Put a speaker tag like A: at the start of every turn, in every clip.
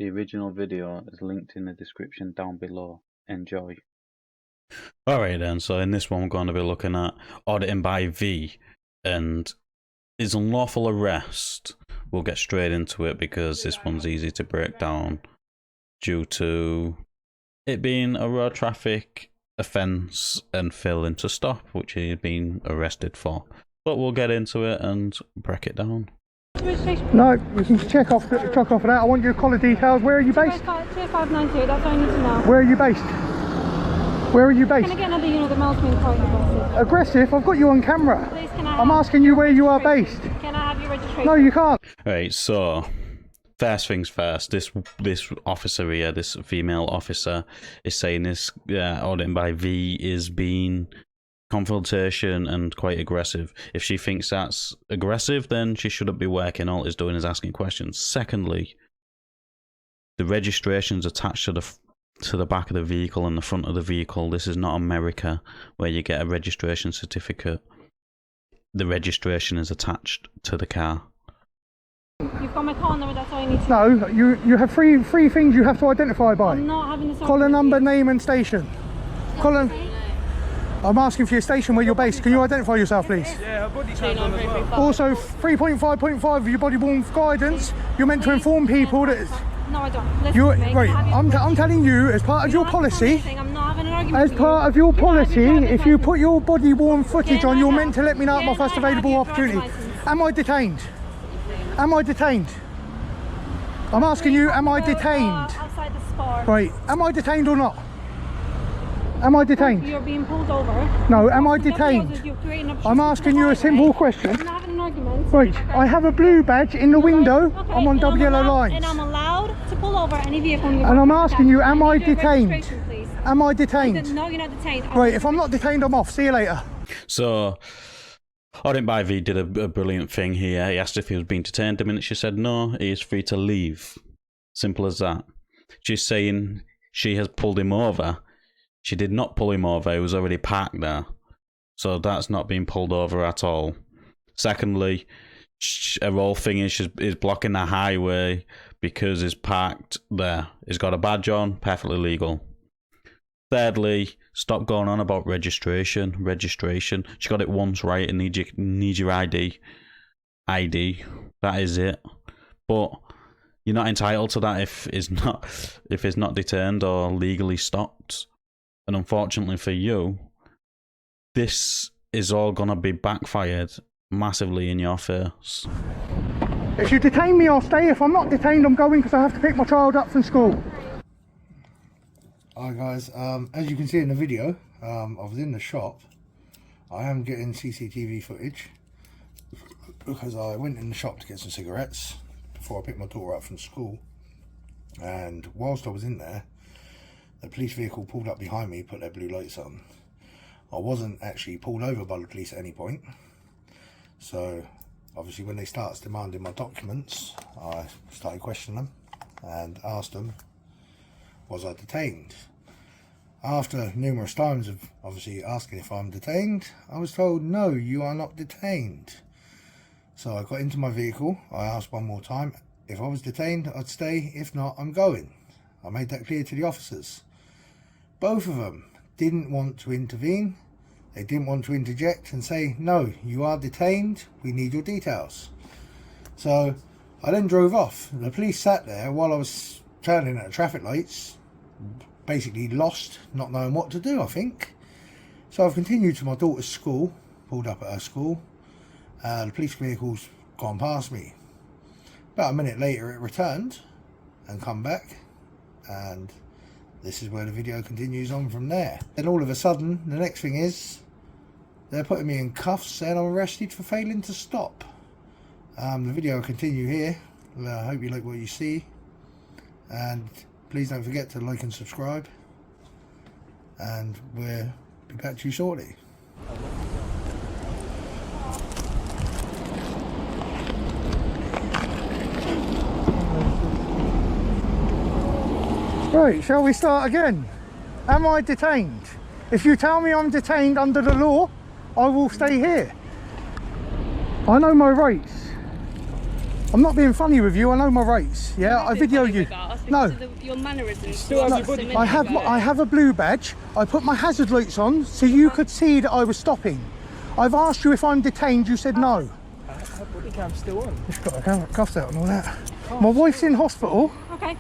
A: The original video is linked in the description down below. Enjoy.
B: Alright then, so in this one we're going to be looking at auditing by V and his unlawful arrest. We'll get straight into it because this one's easy to break down due to it being a road traffic offence and failing to stop, which he had been arrested for. But we'll get into it and break it down.
C: No, you can check off that. I want your collar details. Where are you based?
D: 2592, that's all I need to know.
C: Where are you based? Where are you based?
D: Can I get another unit that melts me quite aggressive?
C: Aggressive? I've got you on camera.
D: Please, can I
C: I'm asking you where you are based.
D: Can I have your registration?
C: No, you can't.
B: Right, so first things first, this officer here, this female officer, is saying this auditing by V is being confrontation and quite aggressive. If she thinks that's aggressive, then she shouldn't be working. All it's doing is asking questions. Secondly, the registration's attached to the back of the vehicle and the front of the vehicle. This is not America where you get a registration certificate. The registration is attached to the car.
D: You've got my car number, that's all I need to
C: know. No, you have three things you have to identify by.
D: I'm not having this.
C: Collar number, name and station. Collar. I'm asking for your station where you're based. Can you identify yourself, please?
E: Yeah, her body turned on as well.
C: Also, 3.5.5 of your body-worn guidance, you're meant to inform people that...
D: No, I don't. Listen to me.
C: Right, I'm telling you, as part of your policy...
D: I'm not having an argument
C: As part of your policy, if you put your body-worn footage on, you're meant to let me know at my first available opportunity. Am I detained? Am I detained? I'm asking you, am I detained?
D: Outside the spot.
C: Right, am I detained or not? Am I detained?
D: You're being pulled over.
C: No, am I detained? I'm asking you a simple question.
D: I'm not having an argument.
C: Right, I have a blue badge in the window.
D: Okay,
C: I'm on double yellow lines.
D: And I'm allowed to pull over any vehicle.
C: And I'm asking you, am I detained?
D: Please.
C: Am I detained?
D: No, you're not detained.
C: Right, if I'm not detained, I'm off. See you later.
B: So, Audit by V did a brilliant thing here. He asked if he was being detained. The minute she said no, he is free to leave. Simple as that. She's saying she has pulled him over. She did not pull him over. He was already parked there. So that's not being pulled over at all. Secondly, her whole thing is she's blocking the highway because he's parked there. He's got a badge on, perfectly legal. Thirdly, stop going on about registration. She got it once right and need your ID. That is it. But you're not entitled to that if it's not detained or legally stopped. And unfortunately for you, this is all gonna be backfired massively in your face.
C: If you detain me, I'll stay. If I'm not detained, I'm going because I have to pick my child up from school. Hi guys, as you can see in the video, I was in the shop. I am getting CCTV footage because I went in the shop to get some cigarettes before I picked my daughter up from school. And whilst I was in there, the police vehicle pulled up behind me, put their blue lights on. I wasn't actually pulled over by the police at any point. So obviously when they started demanding my documents, I started questioning them and asked them, was I detained? After numerous times of obviously asking if I'm detained, I was told, no, you are not detained. So I got into my vehicle. I asked one more time, if I was detained, I'd stay. If not, I'm going. I made that clear to the officers. Both of them didn't want to intervene. They didn't want to interject and say, no, you are detained. We need your details. So I then drove off. The police sat there while I was turning at the traffic lights, basically lost, not knowing what to do, I think. So I've continued to my daughter's school, pulled up at her school. The police vehicle's gone past me. About a minute later it returned and come back, and this is where the video continues on from there. Then all of a sudden, the next thing is, they're putting me in cuffs saying I'm arrested for failing to stop. The video will continue here. I hope you like what you see. And please don't forget to like and subscribe. And we'll be back to you shortly. Right, shall we start again? Am I detained? If you tell me I'm detained under the law, I will stay here. I know my rights. I'm not being funny with you, I know my rights. Yeah, I video you. No.
E: because of your mannerisms.
F: Still has your body.
E: No,
C: I have a blue badge. I put my hazard lights on so you could see that I was stopping. I've asked you if I'm detained. You said no.
F: Her body cam's still on.
C: Just got my cuffs out and all that. My wife's in hospital.
D: Okay.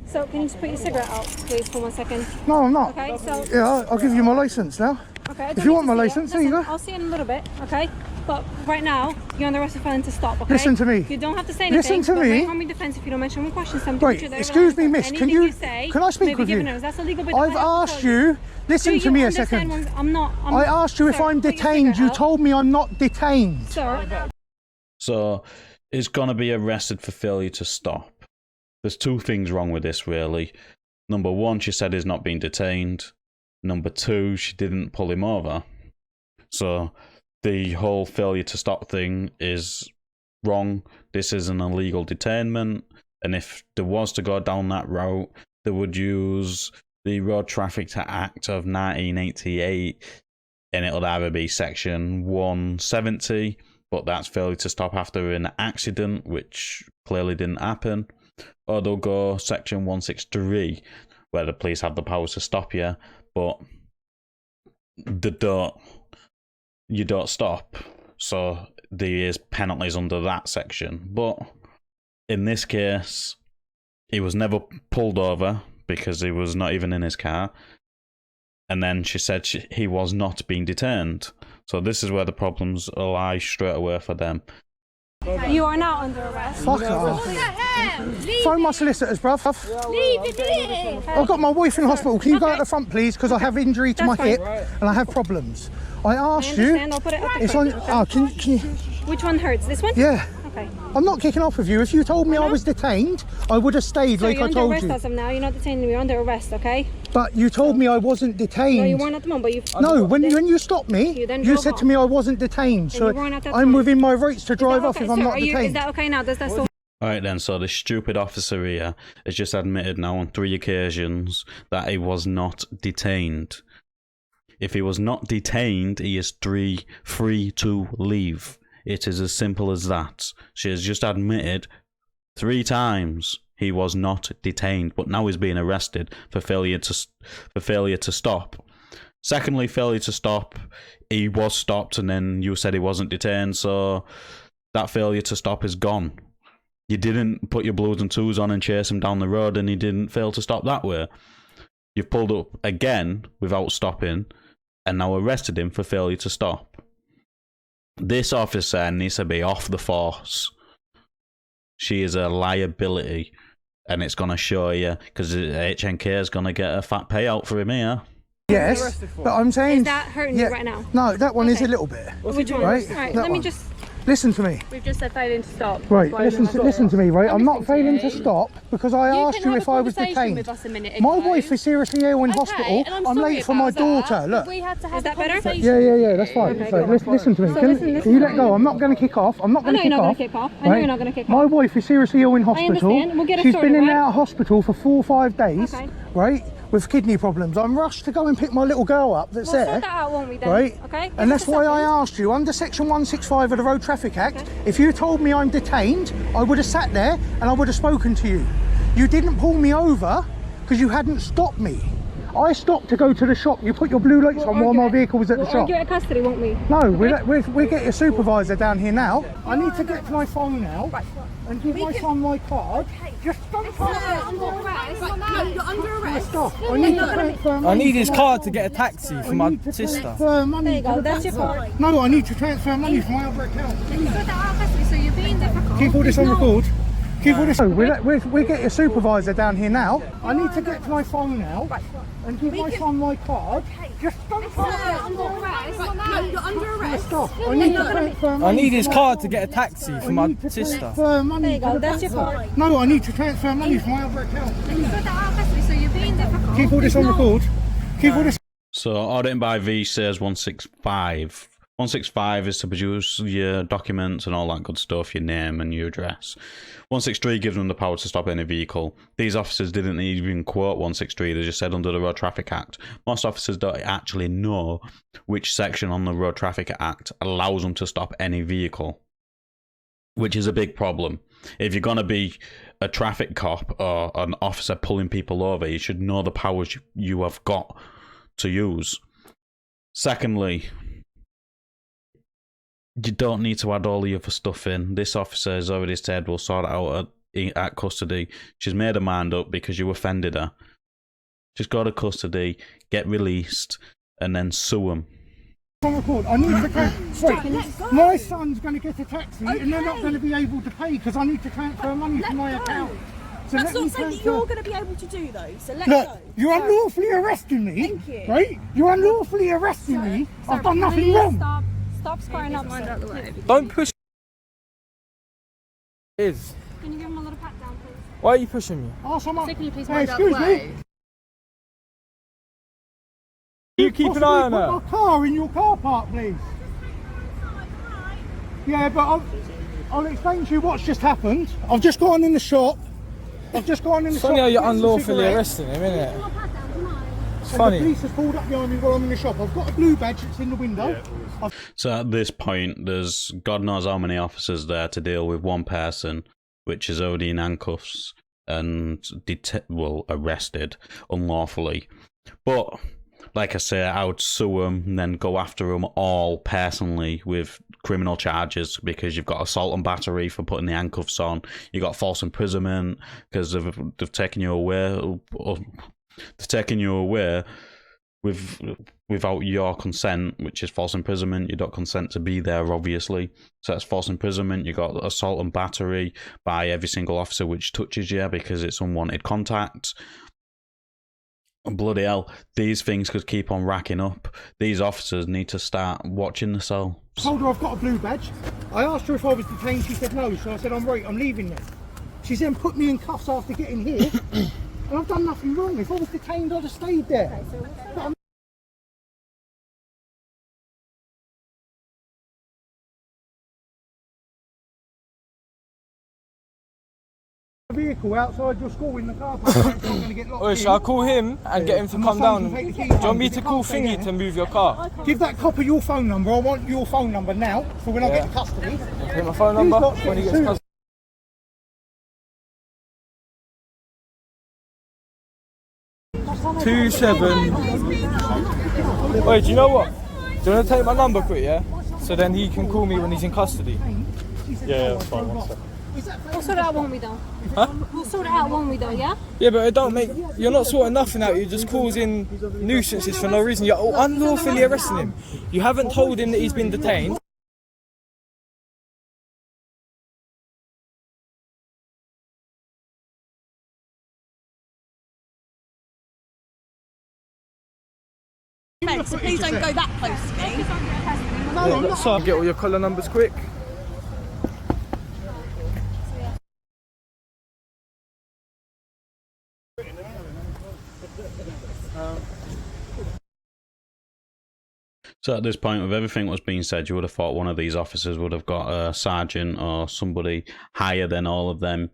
D: So can you just put your cigarette out, please, for 1 second?
C: No, I'm not.
D: Okay, so...
C: Yeah, I'll give you my licence now.
D: Okay, I
C: If
D: don't
C: you
D: need
C: want
D: to
C: my
D: see it.
C: licence, there you
D: Listen,
C: go.
D: I'll see it in a little bit, okay? But right now, you're on the arrest for failing to stop, okay?
C: Listen to me.
D: You don't have to say anything.
C: Listen to
D: but
C: me.
D: Don't harm your defence if you don't mention one question.
C: Right, excuse me, miss, can you... Can I speak with you?
D: That's illegal, but
C: I've asked you... Listen to me a second.
D: I
C: asked you if I'm detained. You told me I'm not detained.
D: Sir.
B: So he's going to be arrested for failure to stop. There's two things wrong with this, really. Number one, she said he's not been detained. Number two, she didn't pull him over. So the whole failure to stop thing is wrong. This is an illegal detainment. And if there was to go down that route, they would use the Road Traffic Act of 1988, and it would either be section 170, but that's failure to stop after an accident, which clearly didn't happen, or they'll go section 163, where the police have the power to stop you, but you don't stop, so there is penalties under that section. But in this case, he was never pulled over because he was not even in his car, and then she said he was not being detained. So this is where the problems lie straight away for them.
D: You are now under arrest.
C: Fuck off. Phone my solicitors, bruv.
E: Leave it here.
C: I've got my wife in hospital. Can you go at the front, please? Because I have injury to my
D: That's
C: hip
D: fine.
C: and I have problems. I asked you.
D: I'll put it up
C: It's on. Oh, can you?
D: Which one hurts? This one?
C: Yeah.
D: Okay.
C: I'm not kicking off with you. If you told me I was detained, I would have stayed
D: So
C: like
D: you're
C: I
D: under
C: told
D: arrest
C: you.
D: as of now. You're not detained. You're under arrest, okay?
C: But you told me I wasn't detained.
D: No, you weren't at the moment, but you...
C: No, when you stopped me,
D: You then
C: you
D: drove
C: said
D: off.
C: to me I wasn't detained. So
D: you weren't at that
C: I'm
D: time.
C: within my rights to drive off
D: Okay,
C: if I'm
D: sir,
C: not
D: Is
C: detained.
D: that okay now? Does that still...
B: Alright then, so the stupid officer here has just admitted now on 3 occasions that he was not detained. If he was not detained, he is free to leave. It is as simple as that. She has just admitted 3 times he was not detained, but now he's being arrested for failure to stop. Secondly, failure to stop. He was stopped, and then you said he wasn't detained, so that failure to stop is gone. You didn't put your blues and twos on and chase him down the road, and he didn't fail to stop that way. You've pulled up again without stopping, and now arrested him for failure to stop. This officer needs to be off the force. She is a liability, and it's going to show you, because HNK is going to get a fat payout for him here.
C: Yes, but I'm saying...
D: Is that hurting you right now?
C: No, that one is
D: Okay.
C: a little bit.
D: Which one?
C: Right,
D: Right,
C: that
D: let me
C: one.
D: just...
C: Listen to me.
E: We've just said failing to stop.
C: Right,
E: That's why
C: listen to me, right? I'm not
E: listening
C: failing
E: to
C: to
E: you.
C: stop because I
E: You
C: asked
E: can
C: you
E: have
C: if
E: a
C: I was
E: conversation
C: detained.
E: with us a minute
C: My
E: ago.
C: wife is seriously ill in
E: Okay,
C: hospital.
E: and I'm
C: I'm
E: sorry
C: late for my
E: about that,
C: daughter. Look.
E: but we had to have
D: Is that
E: a
D: better?
E: conversation.
C: Yeah, that's fine.
D: Okay,
C: So,
D: go.
C: listen to me.
D: So
C: Can
D: listen
C: you let go? I'm not going to kick off. I'm not
D: I
C: going
D: know
C: to
D: you're not
C: kick
D: going
C: off.
D: to kick off. I know you're not going to kick
C: My
D: off.
C: wife is seriously ill in hospital.
D: understand. We'll get it
C: She's
D: sorted,
C: been in
D: right?
C: and out of hospital for 4 or 5 days,
D: Okay.
C: right? With kidney problems. I'm rushed to go and pick my little girl up that's
D: We'll
C: there.
D: sort that out, won't we then?
C: Right?
D: Okay? Give
C: And
D: us
C: that's
D: a
C: why I
D: second.
C: asked you, under section 165 of the Road Traffic Act, if you told me I'm detained, I would have sat there and I would have spoken to you. You didn't pull me over because you hadn't stopped me. I stopped to go to the shop. You put your blue lights on while my vehicle was at the
D: We'll
C: shop.
D: argue at custody, won't we?
C: No, we get your supervisor down here now. I need to get to my phone now and give my son my card. Just don't
E: You're under arrest.
C: stop. I need to transfer money.
F: I need his card to get a taxi for my sister.
C: Transfer money.
D: There you go, that's your card.
C: No, I need to transfer money from my other account.
E: Sort that out at custody, so you're being difficult.
C: Keep all this on record. Keep all this. We get your supervisor down here now. I need to get to my phone now and give my son my card. Just don't
E: Under arrest. You're under arrest.
C: stop. I need to transfer money.
F: I need his card to get a taxi for my sister.
C: Transfer money.
D: There you go, that's your card.
C: No, I need to transfer money from my other account.
E: Sort that out at custody, so you're being difficult.
C: Keep all this on record. Keep all this.
B: So, auditing by V says 165. 165 is to produce your documents and all that good stuff, your name and your address. 163 gives them the power to stop any vehicle. These officers didn't even quote 163, they just said under the Road Traffic Act. Most officers don't actually know which section on the Road Traffic Act allows them to stop any vehicle, which is a big problem. If you're going to be a traffic cop or an officer pulling people over, you should know the powers you have got to use. Secondly, you don't need to add all the other stuff in. This officer has already said we'll sort it out at custody. She's made her mind up because you offended her. Just go to custody, get released, and then sue them.
C: On record, I need to wait, my son's going to get a taxi and they're not going to be able to pay because I need to transfer money from my account. So
G: that's not something that you're going to be able to do though, so let
C: Look,
G: go.
C: you're unlawfully arresting me,
G: Thank you.
C: right? You're unlawfully arresting me. I've done nothing wrong.
D: Stop squaring up. Mind out the way.
F: Don't push. Is.
D: Can you give him a little pat down, please?
F: Why are you pushing me?
C: Oh, someone.
E: Can you please
C: Hey,
E: mind out the
C: excuse
E: way?
C: me.
F: You keep an eye on
C: Put
F: her.
C: my car in your car park, please. Yeah, but I'll explain to you what's just happened. I've just gone in the shop.
F: Sonia, you're unlawfully arresting him, innit? It's
C: The
F: funny.
C: police has pulled up behind me while I'm in the shop. I've got a blue badge that's in the window.
B: So at this point, there's God knows how many officers there to deal with one person, which is already in handcuffs and arrested unlawfully. But like I say, I would sue them and then go after them all personally with criminal charges because you've got assault and battery for putting the handcuffs on. You got false imprisonment because they've taken you away. They've taken you away without your consent, which is false imprisonment. You don't consent to be there, obviously. So that's false imprisonment. You got assault and battery by every single officer which touches you because it's unwanted contact. Bloody hell, these things could keep on racking up. These officers need to start watching the cell.
C: I told her I've got a blue badge. I asked her if I was detained. She said no. So I said, I'm leaving now. She's then put me in cuffs after getting here. And I've done nothing wrong. If I was detained, I'd have stayed there. Vehicle outside your school in the car park. It's not going to get locked
F: Oi,
C: in.
F: shall I call him and get him to
C: And my
F: come
C: son
F: down?
C: can take the
F: Do
C: keys
F: you want me
C: home,
F: to
C: because
F: call
C: it can't stay
F: Thingy
C: there.
F: to move your car?
C: Give that copper your phone number. I want your phone number now for when I get custody.
F: Hit my phone number
C: He's not
F: when he gets
C: getting
F: custody. Two seven. Wait, do you know what? Do you want to take my number quick, yeah? So then he can call me when he's in custody.
C: Yeah, that's fine. One second.
D: We'll sort it out, won't we, though?
F: Huh?
D: We'll sort it out, won't we, though, yeah?
F: Yeah, but it don't make. You're not sorting nothing out. You're just causing nuisances for no reason. You're unlawfully arresting him. You haven't told him that he's been detained.
G: So please don't go that close to me.
F: Yeah, so get all your collar numbers quick.
B: So at this point, with everything that's been said, you would have thought one of these officers would have got a sergeant or somebody higher than all of them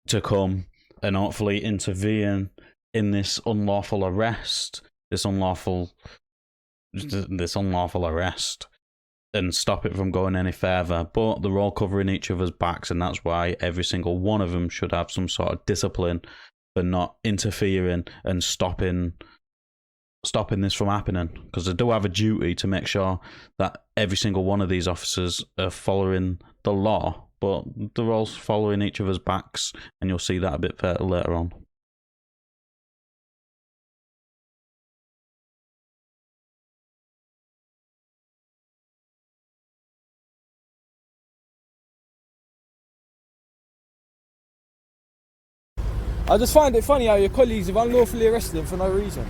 B: to come and hopefully intervene in this unlawful arrest, this unlawful arrest, and stop it from going any further. But they're all covering each other's backs, and that's why every single one of them should have some sort of discipline for not interfering and stopping this from happening, because they do have a duty to make sure that every single one of these officers are following the law, but they're all following each other's backs, and you'll see that a bit further later on.
F: I just find it funny how your colleagues have unlawfully arrested him for no reason.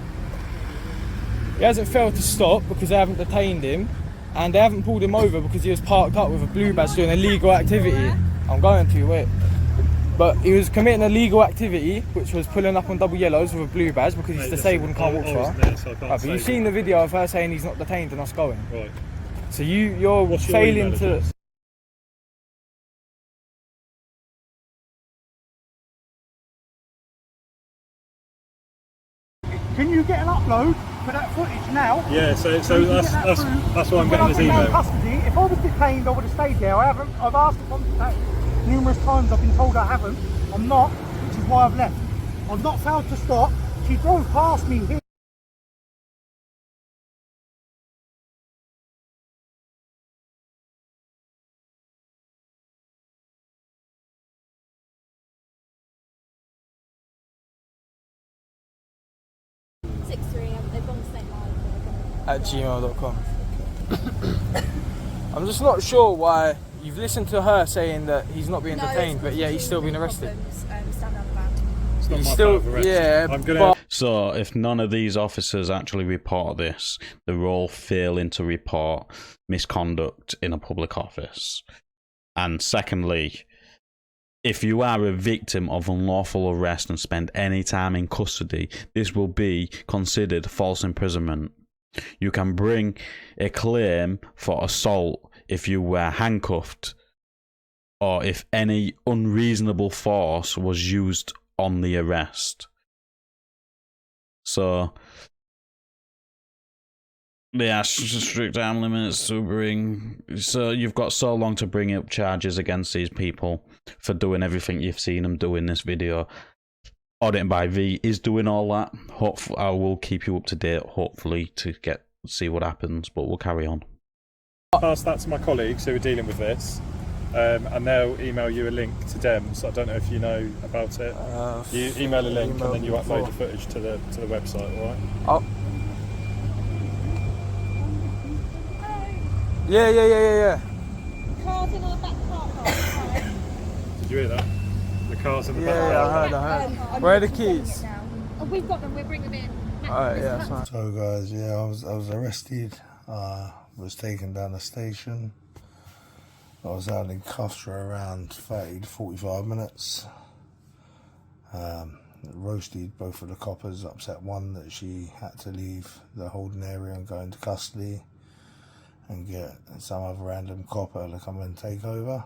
F: He hasn't failed to stop because they haven't detained him, and they haven't pulled him over because he was parked up with a blue badge doing illegal activity. I'm going to, wait. But he was committing illegal activity, which was pulling up on double yellows with a blue badge because he's disabled and can't walk far. Right, but you've seen the video of her saying he's not detained and us going.
H: Right.
F: So you're failing to...
C: Can you get an upload for that footage now?
H: Yeah, so that's why I'm
C: When
H: getting
C: I
H: this
C: get down
H: email.
C: custody, if I was detained, I would have stayed there. I've asked for contact Numerous times I've been told I haven't. I'm not, which is why I've left. I've not failed to stop. She drove past me here.
F: At gmail.com. I'm just not sure why you've listened to her saying that he's not being detained, but yeah, he's still being arrested. He's still, yeah, but
B: So if none of these officers actually report this, they're all failing to report misconduct in a public office. And secondly, if you are a victim of unlawful arrest and spend any time in custody, this will be considered false imprisonment. You can bring a claim for assault if you were handcuffed or if any unreasonable force was used on the arrest. So, yeah, strict time limits to bring. So you've got so long to bring up charges against these people for doing everything you've seen them do in this video. Audit by V is doing all that. Hopefully, I will keep you up to date, hopefully, to see what happens, but we'll carry on.
H: Pass that to my colleagues who are dealing with this, and they'll email you a link to DEMS. I don't know if you know about it. You email a link and then you upload the footage to the website, all right?
F: oh. Yeah.
G: Cars in our back car park.
H: Did you hear that? The cars in the back.
F: Yeah, I heard. Where are the keys?
E: Oh, we've got them. We'll bring them in.
F: Alright, yeah, that's fine.
C: So guys, yeah, I was arrested. Was taken down the station. I was out in cuffs for around 30 to 45 minutes. Roasted both of the coppers, upset one that she had to leave the holding area and go into custody and get some other random copper to come and take over.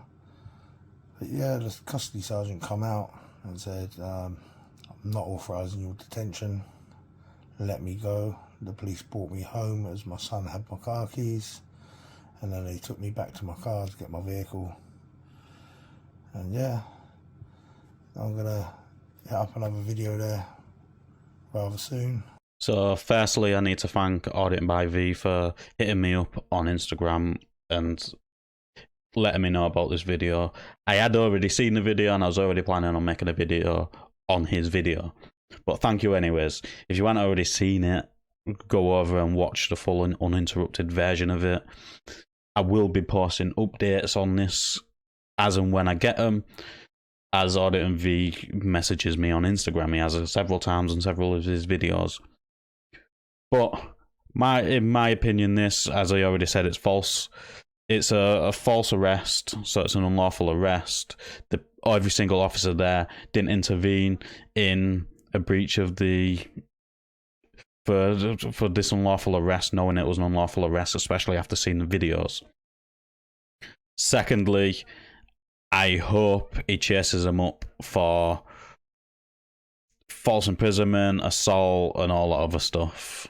C: But yeah, the custody sergeant come out and said, I'm not authorising your detention, let me go. The police brought me home as my son had my car keys, and then they took me back to my car to get my vehicle. And yeah, I'm gonna hit up another video there rather soon.
B: So firstly, I need to thank Audit by V for hitting me up on Instagram and letting me know about this video. I had already seen the video and I was already planning on making a video on his video. But thank you anyways. If you haven't already seen it, go over and watch the full and uninterrupted version of it. I will be posting updates on this as and when I get them. As Audit and V messages me on Instagram, he has it several times in several of his videos. But in my opinion, this, as I already said, it's false. It's a false arrest, so it's an unlawful arrest. Every single officer there didn't intervene in a breach of the for this unlawful arrest, knowing it was an unlawful arrest, especially after seeing the videos. Secondly, I hope he chases him up for false imprisonment, assault, and all that other stuff.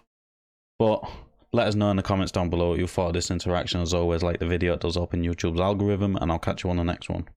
B: But let us know in the comments down below what you thought of this interaction. As always, like the video, it does open YouTube's algorithm, and I'll catch you on the next one.